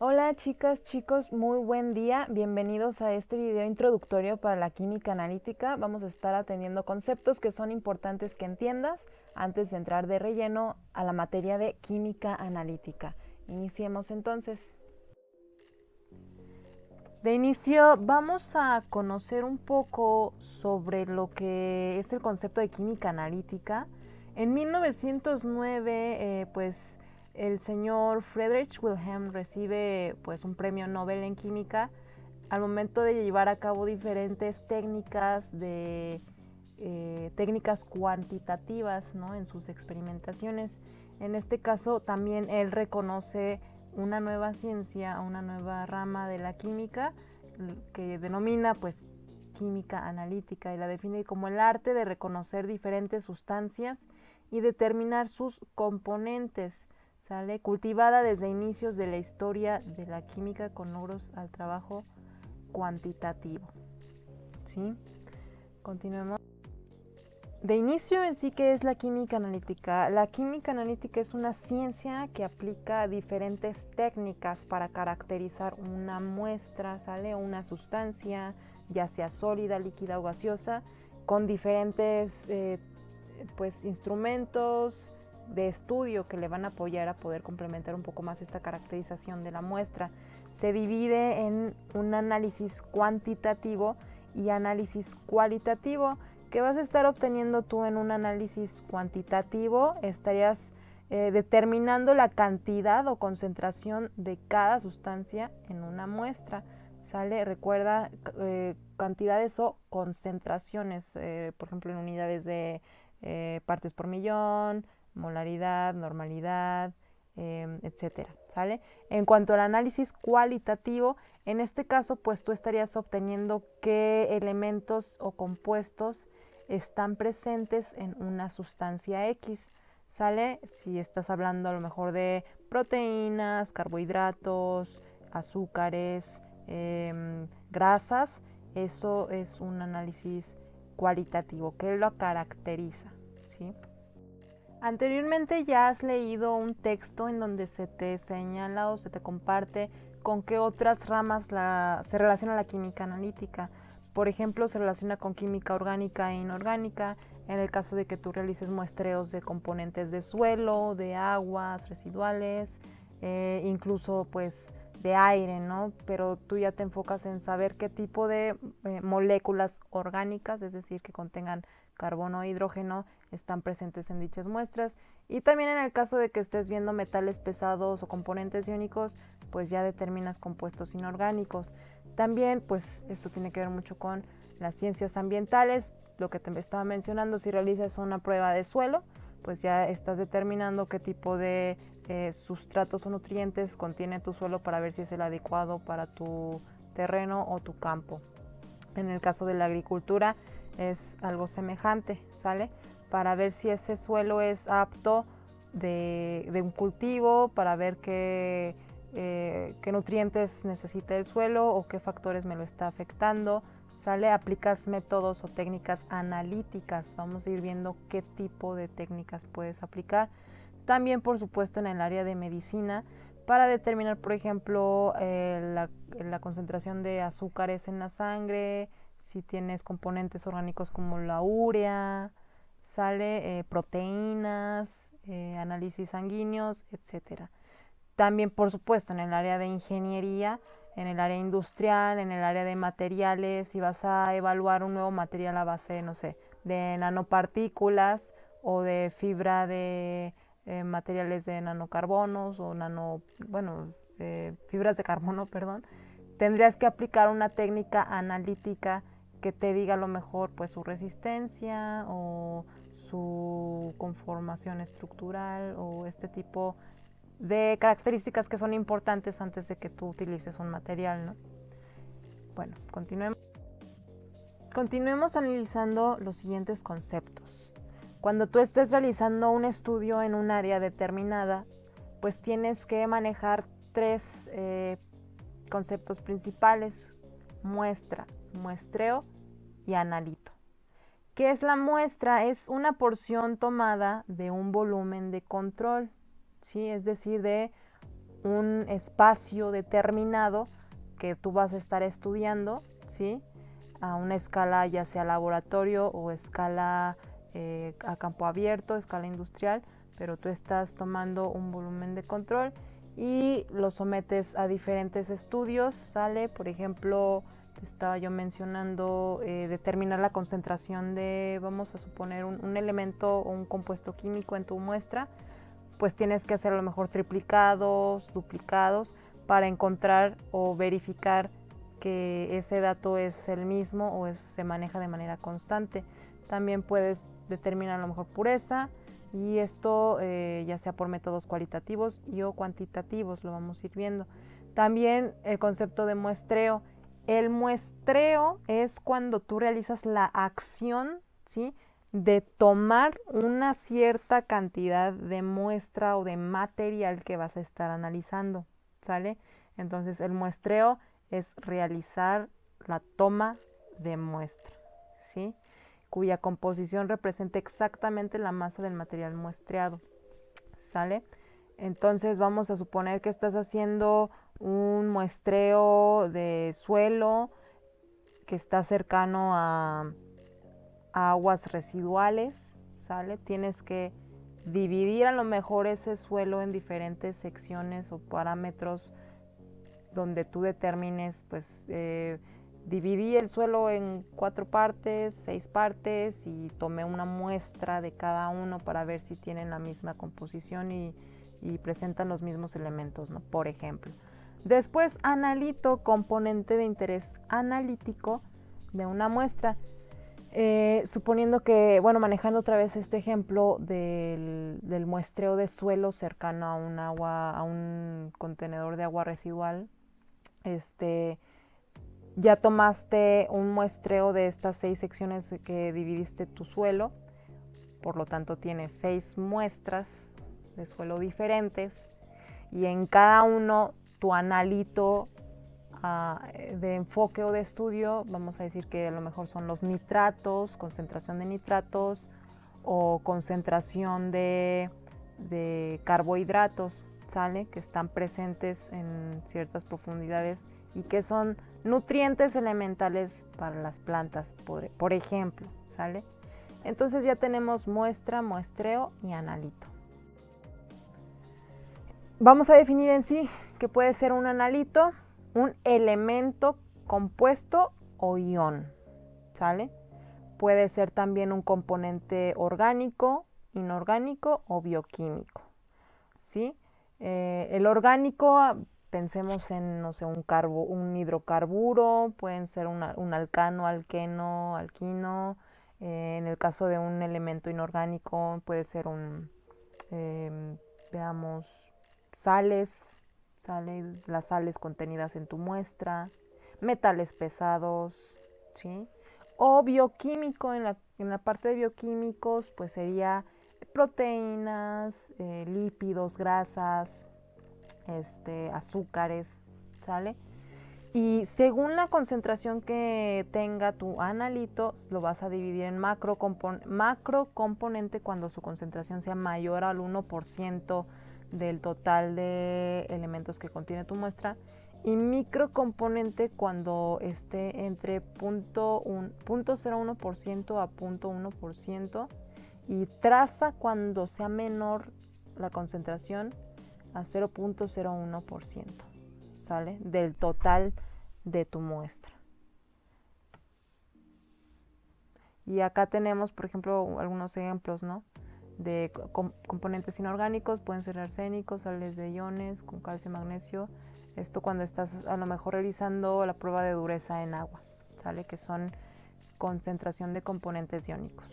Hola chicas, chicos, muy buen día. Bienvenidos a este video introductorio para la química analítica. Vamos a estar atendiendo conceptos que son importantes que entiendas antes de entrar de relleno a la materia de química analítica. Iniciemos entonces. De inicio vamos a conocer un poco sobre lo que es el concepto de química analítica. En 1909, el señor Friedrich Wilhelm recibe pues un premio Nobel en química al momento de llevar a cabo diferentes técnicas cuantitativas, ¿no?, en sus experimentaciones. En este caso también él reconoce una nueva ciencia, una nueva rama de la química que denomina pues química analítica, y la define como el arte de reconocer diferentes sustancias y determinar sus componentes, ¿sale? Cultivada desde inicios de la historia de la química con logros al trabajo cuantitativo, ¿sí? Continuemos. De inicio en sí, ¿qué es la química analítica? La química analítica es una ciencia que aplica diferentes técnicas para caracterizar una muestra, ¿sale? O una sustancia, ya sea sólida, líquida o gaseosa, con diferentes instrumentos de estudio que le van a apoyar a poder complementar un poco más esta caracterización de la muestra. Se divide en un análisis cuantitativo y análisis cualitativo. ¿Qué vas a estar obteniendo tú en un análisis cuantitativo? Estarías determinando la cantidad o concentración de cada sustancia en una muestra, ¿sale? Recuerda cantidades o concentraciones, por ejemplo en unidades de partes por millón, molaridad, normalidad, etcétera, ¿sale? En cuanto al análisis cualitativo, en este caso pues tú estarías obteniendo qué elementos o compuestos están presentes en una sustancia X, ¿sale? Si estás hablando a lo mejor de proteínas, carbohidratos, azúcares, grasas, eso es un análisis cualitativo que lo caracteriza, ¿sí? Anteriormente ya has leído un texto en donde se te señala o se te comparte con qué otras ramas se relaciona la química analítica. Por ejemplo, se relaciona con química orgánica e inorgánica, en el caso de que tú realices muestreos de componentes de suelo, de aguas residuales, incluso pues de aire, ¿no? Pero tú ya te enfocas en saber qué tipo de moléculas orgánicas, es decir, que contengan carbono e hidrógeno, están presentes en dichas muestras. Y también en el caso de que estés viendo metales pesados o componentes iónicos, pues ya determinas compuestos inorgánicos. También pues esto tiene que ver mucho con las ciencias ambientales, lo que te estaba mencionando. Si realizas una prueba de suelo, pues ya estás determinando qué tipo de sustratos o nutrientes contiene tu suelo para ver si es el adecuado para tu terreno o tu campo. En el caso de la agricultura es algo semejante, ¿sale? Para ver si ese suelo es apto de un cultivo, para ver qué nutrientes necesita el suelo o qué factores me lo está afectando, ¿sale? Aplicas métodos o técnicas analíticas. Vamos a ir viendo qué tipo de técnicas puedes aplicar. También, por supuesto, en el área de medicina, para determinar, por ejemplo, la concentración de azúcares en la sangre, si tienes componentes orgánicos como la urea, sale proteínas, análisis sanguíneos, etcétera. También, por supuesto, en el área de ingeniería, en el área industrial, en el área de materiales, si vas a evaluar un nuevo material a base, no sé, de nanopartículas o de fibra de materiales de nanocarbonos o fibras de carbono, perdón, tendrías que aplicar una técnica analítica que te diga a lo mejor pues su resistencia o su conformación estructural o este tipo de características que son importantes antes de que tú utilices un material, ¿no? Bueno, continuemos analizando los siguientes conceptos. Cuando tú estés realizando un estudio en un área determinada, pues tienes que manejar tres conceptos principales: muestra, muestreo y analito. ¿Qué es la muestra? Es una porción tomada de un volumen de control, ¿sí? Es decir, de un espacio determinado que tú vas a estar estudiando, ¿sí? A una escala ya sea laboratorio o escala a campo abierto, escala industrial, pero tú estás tomando un volumen de control y lo sometes a diferentes estudios, ¿sale? Por ejemplo, estaba yo mencionando determinar la concentración de, vamos a suponer, un elemento o un compuesto químico en tu muestra, pues tienes que hacer a lo mejor triplicados, duplicados, para encontrar o verificar que ese dato es el mismo o se maneja de manera constante. También puedes determinar a lo mejor pureza, y esto ya sea por métodos cualitativos y o cuantitativos, lo vamos a ir viendo. También el concepto de muestreo. El muestreo es cuando tú realizas la acción, ¿sí?, de tomar una cierta cantidad de muestra o de material que vas a estar analizando, ¿sale? Entonces el muestreo es realizar la toma de muestra, ¿sí?, cuya composición representa exactamente la masa del material muestreado, ¿sale? Entonces vamos a suponer que estás haciendo un muestreo de suelo que está cercano a aguas residuales, ¿sale? Tienes que dividir a lo mejor ese suelo en diferentes secciones o parámetros donde tú determines, pues, dividí el suelo en 4 partes, 6 partes y tomé una muestra de cada uno para ver si tienen la misma composición y presentan los mismos elementos, ¿no? Por ejemplo. Después analito componente de interés analítico de una muestra. Suponiendo que, bueno, manejando otra vez este ejemplo del muestreo de suelo cercano a un agua, a un contenedor de agua residual, ya tomaste un muestreo de estas 6 secciones que dividiste tu suelo, por lo tanto tienes 6 muestras de suelo diferentes y en cada uno tu analito de enfoque o de estudio, vamos a decir que a lo mejor son los nitratos, concentración de nitratos o concentración de carbohidratos, ¿sale? Que están presentes en ciertas profundidades y que son nutrientes elementales para las plantas, por ejemplo, ¿sale? Entonces ya tenemos muestra, muestreo y analito. Vamos a definir en sí que puede ser un analito, un elemento compuesto o ion, ¿sale? Puede ser también un componente orgánico, inorgánico o bioquímico, ¿sí? El orgánico, pensemos en, no sé, un hidrocarburo, pueden ser un alcano, alqueno, alquino. En el caso de un elemento inorgánico puede ser veamos, sales, las sales contenidas en tu muestra, metales pesados, ¿sí? O bioquímico, en la parte de bioquímicos, pues sería proteínas, lípidos, grasas, azúcares, ¿sale? Y según la concentración que tenga tu analito, lo vas a dividir en macrocomponente cuando su concentración sea mayor al 1% del total de elementos que contiene tu muestra, y microcomponente cuando esté entre 0.01% a 0.1%, y traza cuando sea menor la concentración a 0.01%, ¿sale? Del total de tu muestra. Y acá tenemos, por ejemplo, algunos ejemplos, ¿no?, de componentes inorgánicos. Pueden ser arsénicos, sales de iones con calcio y magnesio. Esto cuando estás a lo mejor realizando la prueba de dureza en agua, ¿sale? Que son concentración de componentes iónicos.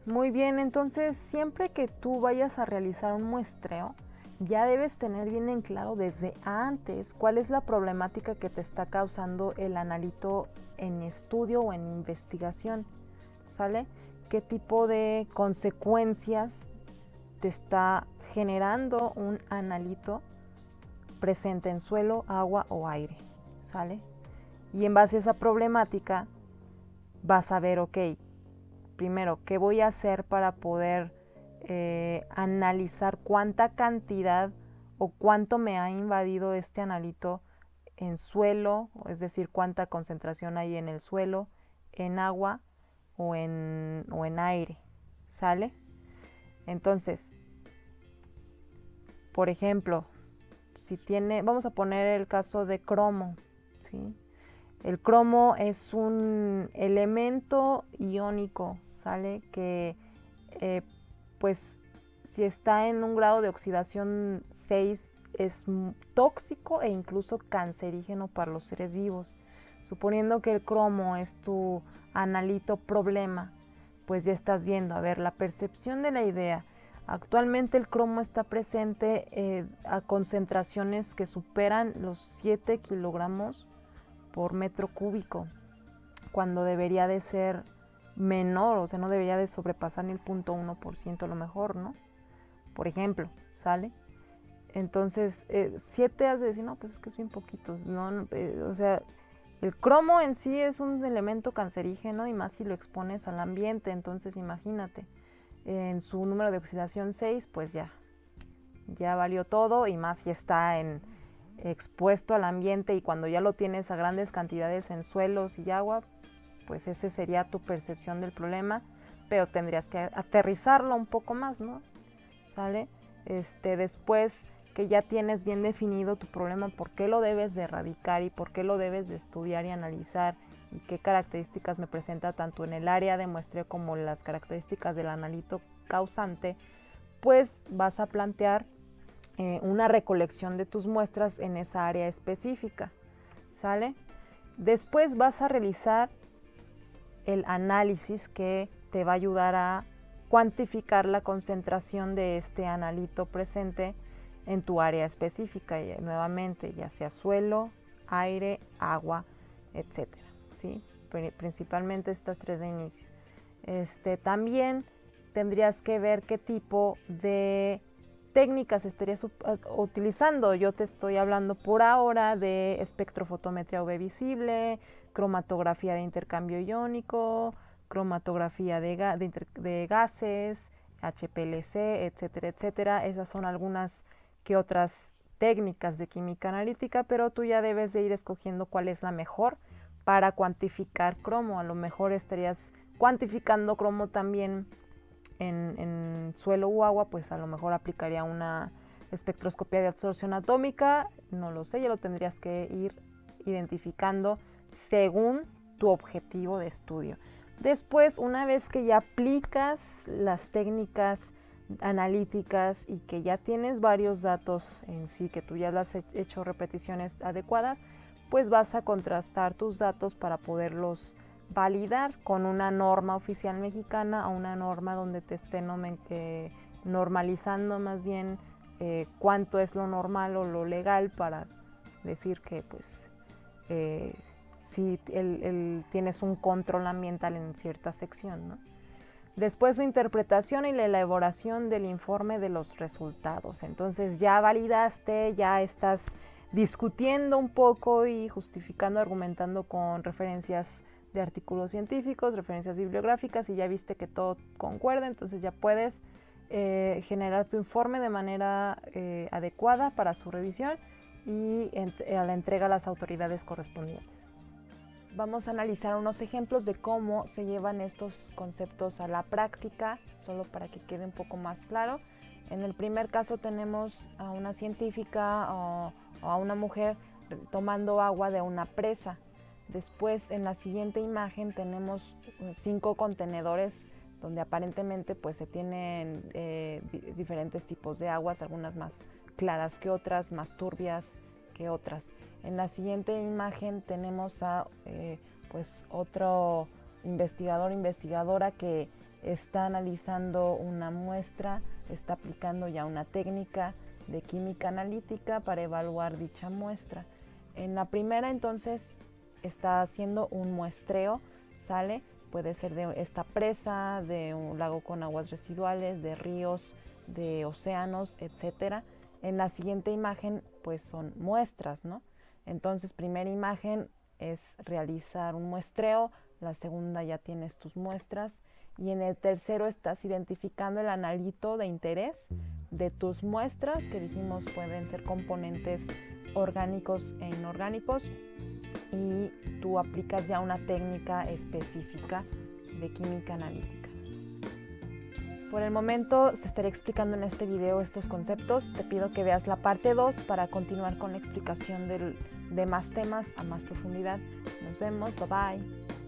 Muy bien, entonces siempre que tú vayas a realizar un muestreo, ya debes tener bien en claro desde antes cuál es la problemática que te está causando el analito en estudio o en investigación, ¿sale? ¿Qué tipo de consecuencias te está generando un analito presente en suelo, agua o aire, ¿sale? Y en base a esa problemática vas a ver, ok, primero, ¿qué voy a hacer para poder analizar cuánta cantidad o cuánto me ha invadido este analito en suelo, es decir, cuánta concentración hay en el suelo, en agua o en aire, ¿sale? Entonces, por ejemplo, si tiene, vamos a poner el caso de cromo, ¿sí? El cromo es un elemento iónico, ¿sale? Que pues si está en un grado de oxidación 6 es tóxico e incluso cancerígeno para los seres vivos. Suponiendo que el cromo es tu analito problema, pues ya estás viendo, a ver, la percepción de la idea. Actualmente el cromo está presente a concentraciones que superan los 7 kilogramos por metro cúbico, cuando debería de ser menor, o sea, no debería de sobrepasar ni el 0.1% a lo mejor, ¿no? Por ejemplo, ¿sale? Entonces, 7 has de decir, no, pues es que es bien poquitos, ¿no? O sea, el cromo en sí es un elemento cancerígeno y más si lo expones al ambiente, entonces imagínate, en su número de oxidación 6, pues ya valió todo y más si está expuesto al ambiente y cuando ya lo tienes a grandes cantidades en suelos y agua, pues ese sería tu percepción del problema, pero tendrías que aterrizarlo un poco más, ¿no? ¿Sale? Después que ya tienes bien definido tu problema, por qué lo debes de erradicar y por qué lo debes de estudiar y analizar y qué características me presenta tanto en el área de muestreo como las características del analito causante, pues vas a plantear una recolección de tus muestras en esa área específica, ¿sale? Después vas a realizar el análisis que te va a ayudar a cuantificar la concentración de este analito presente en tu área específica, y nuevamente, ya sea suelo, aire, agua, etcétera, ¿sí? Principalmente estas tres de inicio. También tendrías que ver qué tipo de técnicas estarías utilizando. Yo te estoy hablando por ahora de espectrofotometría UV visible, cromatografía de intercambio iónico, cromatografía de gases, HPLC, etcétera, etcétera. Esas son algunas que otras técnicas de química analítica, pero tú ya debes de ir escogiendo cuál es la mejor para cuantificar cromo. A lo mejor estarías cuantificando cromo también en suelo u agua, pues a lo mejor aplicaría una espectroscopia de absorción atómica, no lo sé, ya lo tendrías que ir identificando según tu objetivo de estudio. Después, una vez que ya aplicas las técnicas analíticas y que ya tienes varios datos en sí, que tú ya las has hecho repeticiones adecuadas, pues vas a contrastar tus datos para poderlos validar con una norma oficial mexicana, a una norma donde te esté normalizando más bien cuánto es lo normal o lo legal, para decir que pues si tienes un control ambiental en cierta sección, ¿no? Después su interpretación y la elaboración del informe de los resultados. Entonces ya validaste, ya estás discutiendo un poco y justificando, argumentando con referencias de artículos científicos, referencias bibliográficas, y ya viste que todo concuerda, entonces ya puedes generar tu informe de manera adecuada para su revisión y a la entrega a las autoridades correspondientes. Vamos a analizar unos ejemplos de cómo se llevan estos conceptos a la práctica, solo para que quede un poco más claro. En el primer caso tenemos a una científica o a una mujer tomando agua de una presa. Después, en la siguiente imagen tenemos 5 contenedores donde aparentemente pues se tienen diferentes tipos de aguas, algunas más claras que otras, más turbias que otras. En la siguiente imagen tenemos a pues otro investigador, investigadora que está analizando una muestra, está aplicando ya una técnica de química analítica para evaluar dicha muestra. En la primera, entonces, está haciendo un muestreo, ¿sale? Puede ser de esta presa, de un lago con aguas residuales, de ríos, de océanos, etcétera. En la siguiente imagen, pues son muestras, ¿no? Entonces, primera imagen es realizar un muestreo, la segunda ya tienes tus muestras Y en el tercero estás identificando el analito de interés de tus muestras, que dijimos pueden ser componentes orgánicos e inorgánicos, y tú aplicas ya una técnica específica de química analítica. Por el momento se estaré explicando en este video estos conceptos. Te pido que veas la parte 2 para continuar con la explicación de más temas a más profundidad. Nos vemos, bye bye.